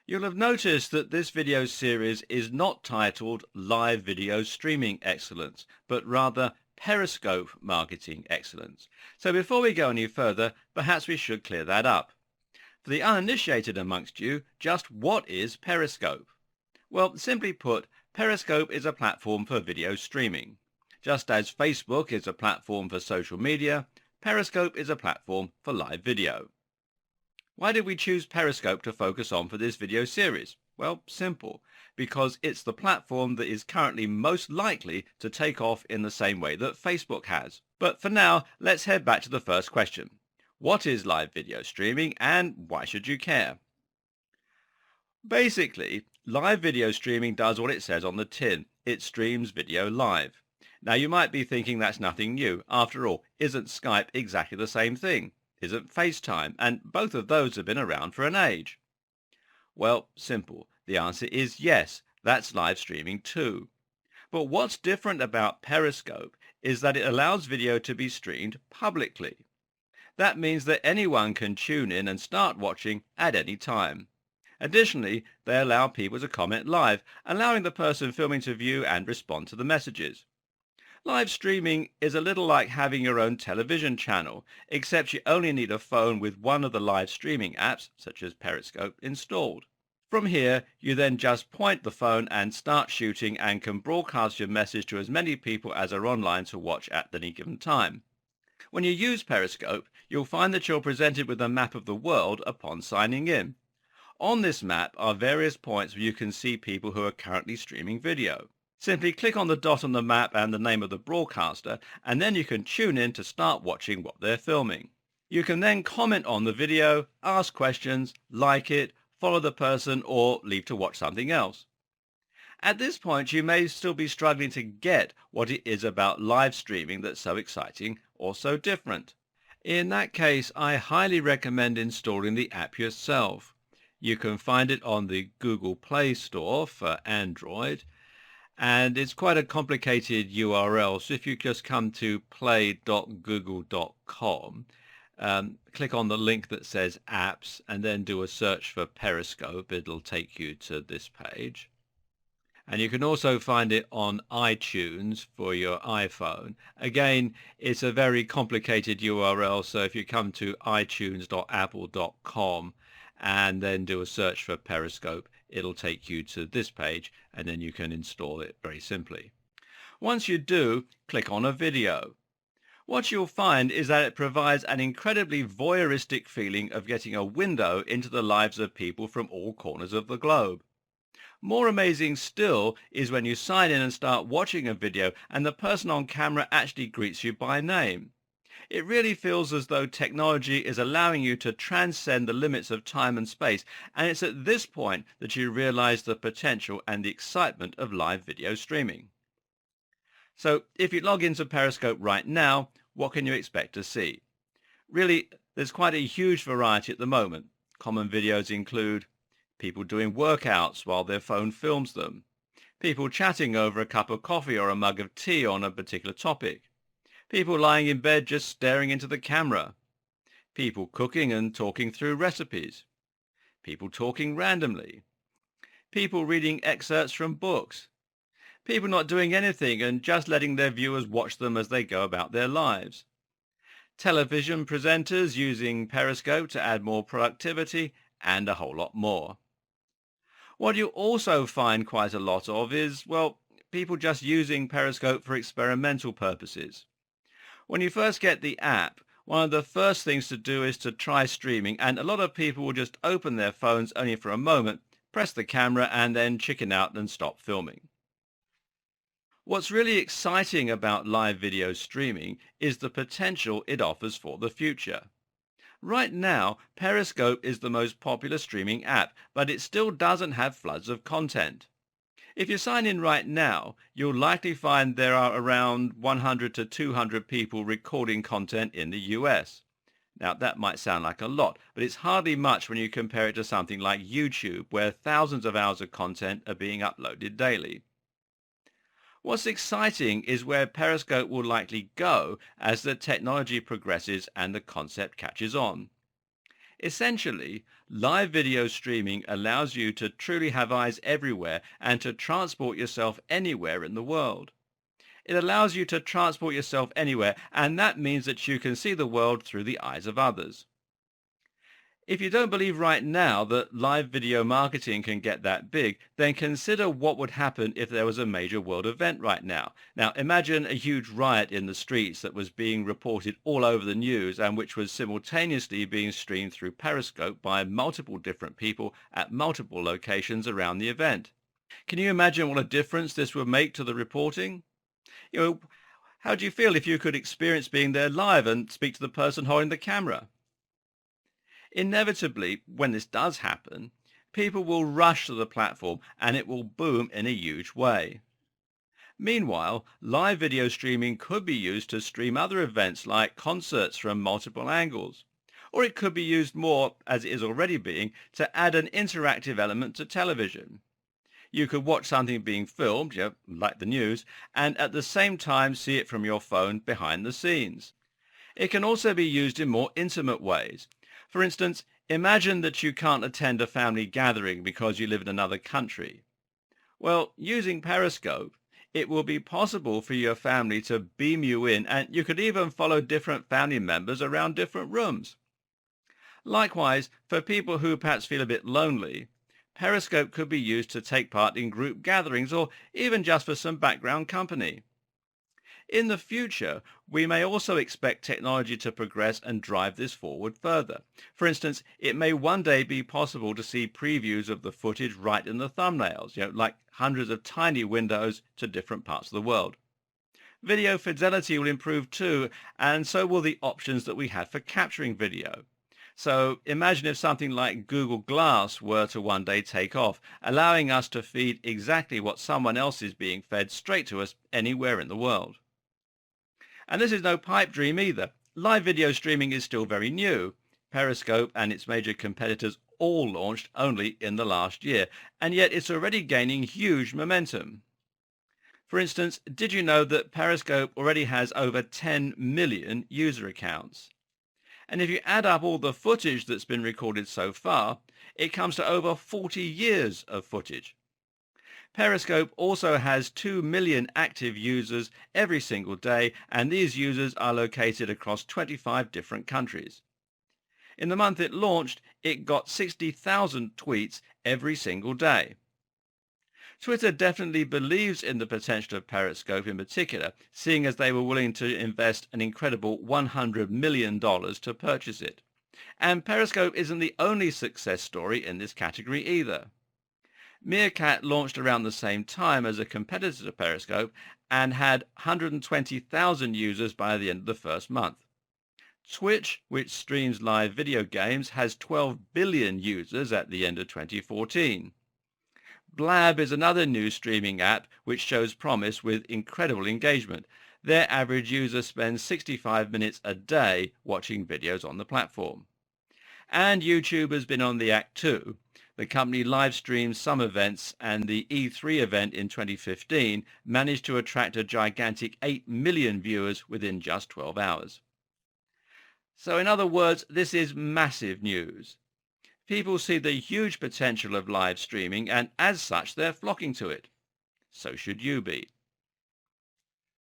You'll have noticed that this video series is not titled Live Video Streaming Excellence, but rather Periscope Marketing Excellence. So before we go any further, perhaps we should clear that up. For the uninitiated amongst you, just what is Periscope? Well, simply put, Periscope is a platform for video streaming. Just as Facebook is a platform for social media, Periscope is a platform for live video. Why did we choose Periscope to focus on for this video series? Well, simple. Because it's the platform that is currently most likely to take off in the same way that Facebook has. But for now, let's head back to the first question. What is live video streaming and why should you care? Basically, live video streaming does what it says on the tin. It streams video live. Now you might be thinking that's nothing new. After all, isn't Skype exactly the same thing? Isn't FaceTime? And both of those have been around for an age. Well, simple. The answer is yes, that's live streaming too. But what's different about Periscope is that it allows video to be streamed publicly. That means that anyone can tune in and start watching at any time. Additionally, they allow people to comment live, allowing the person filming to view and respond to the messages. Live streaming is a little like having your own television channel, except you only need a phone with one of the live streaming apps, such as Periscope, installed. From here, you then just point the phone and start shooting and can broadcast your message to as many people as are online to watch at any given time. When you use Periscope, you'll find that you're presented with a map of the world upon signing in. On this map are various points where you can see people who are currently streaming video. Simply click on the dot on the map and the name of the broadcaster, and then you can tune in to start watching what they're filming. You can then comment on the video, ask questions, like it, follow the person, or leave to watch something else. At this point, you may still be struggling to get what it is about live streaming that's so exciting or so different. In that case, I highly recommend installing the app yourself. You can find it on the Google Play Store for Android, and it's quite a complicated URL. So if you just come to play.google.com, click on the link that says apps and then do a search for Periscope, it'll take you to this page. And you can also find it on iTunes for your iPhone. Again, it's a very complicated URL, so if you come to itunes.apple.com and then do a search for Periscope, it'll take you to this page, and then you can install it very simply. Once you do, click on a video. What you'll find is that it provides an incredibly voyeuristic feeling of getting a window into the lives of people from all corners of the globe. More amazing still is when you sign in and start watching a video and the person on camera actually greets you by name. It really feels as though technology is allowing you to transcend the limits of time and space, and it's at this point that you realize the potential and the excitement of live video streaming. So if you log into Periscope right now, what can you expect to see? Really, there's quite a huge variety at the moment. Common videos include people doing workouts while their phone films them, people chatting over a cup of coffee or a mug of tea on a particular topic, people lying in bed just staring into the camera, people cooking and talking through recipes, people talking randomly, people reading excerpts from books, people not doing anything and just letting their viewers watch them as they go about their lives, television presenters using Periscope to add more productivity, and a whole lot more. What you also find quite a lot of is, well, people just using Periscope for experimental purposes. When you first get the app, one of the first things to do is to try streaming, and a lot of people will just open their phones only for a moment, press the camera, and then chicken out and stop filming. What's really exciting about live video streaming is the potential it offers for the future. Right now, Periscope is the most popular streaming app, but it still doesn't have floods of content. If you sign in right now, you'll likely find there are around 100 to 200 people recording content in the US. Now, that might sound like a lot, but it's hardly much when you compare it to something like YouTube, where thousands of hours of content are being uploaded daily. What's exciting is where Periscope will likely go as the technology progresses and the concept catches on. Essentially, live video streaming allows you to truly have eyes everywhere and to transport yourself anywhere in the world. It allows you to transport yourself anywhere, and that means that you can see the world through the eyes of others. If you don't believe right now that live video marketing can get that big, then consider what would happen if there was a major world event right now. Now, imagine a huge riot in the streets that was being reported all over the news and which was simultaneously being streamed through Periscope by multiple different people at multiple locations around the event. Can you imagine what a difference this would make to the reporting? You know, how do you feel if you could experience being there live and speak to the person holding the camera? Inevitably, when this does happen, people will rush to the platform and it will boom in a huge way. Meanwhile, live video streaming could be used to stream other events like concerts from multiple angles. Or it could be used more, as it is already being, to add an interactive element to television. You could watch something being filmed, like the news, and at the same time see it from your phone behind the scenes. It can also be used in more intimate ways. For instance, imagine that you can't attend a family gathering because you live in another country. Well, using Periscope, it will be possible for your family to beam you in, and you could even follow different family members around different rooms. Likewise, for people who perhaps feel a bit lonely, Periscope could be used to take part in group gatherings or even just for some background company. In the future, we may also expect technology to progress and drive this forward further. For instance, it may one day be possible to see previews of the footage right in the thumbnails, like hundreds of tiny windows to different parts of the world. Video fidelity will improve too, and so will the options that we have for capturing video. So imagine if something like Google Glass were to one day take off, allowing us to feed exactly what someone else is being fed straight to us anywhere in the world. And this is no pipe dream either. Live video streaming is still very new. Periscope and its major competitors all launched only in the last year, and yet it's already gaining huge momentum. For instance, did you know that Periscope already has over 10 million user accounts? And if you add up all the footage that's been recorded so far, it comes to over 40 years of footage. Periscope also has 2 million active users every single day, and these users are located across 25 different countries. In the month it launched, it got 60,000 tweets every single day. Twitter definitely believes in the potential of Periscope in particular, seeing as they were willing to invest an incredible $100 million to purchase it. And Periscope isn't the only success story in this category either. Meerkat launched around the same time as a competitor to Periscope and had 120,000 users by the end of the first month. Twitch, which streams live video games, has 12 billion users at the end of 2014. Blab is another new streaming app which shows promise with incredible engagement. Their average user spends 65 minutes a day watching videos on the platform. And YouTube has been on the act too. The company live streams some events, and the E3 event in 2015 managed to attract a gigantic 8 million viewers within just 12 hours. So in other words, this is massive news. People see the huge potential of live streaming, and as such, they're flocking to it. So should you be.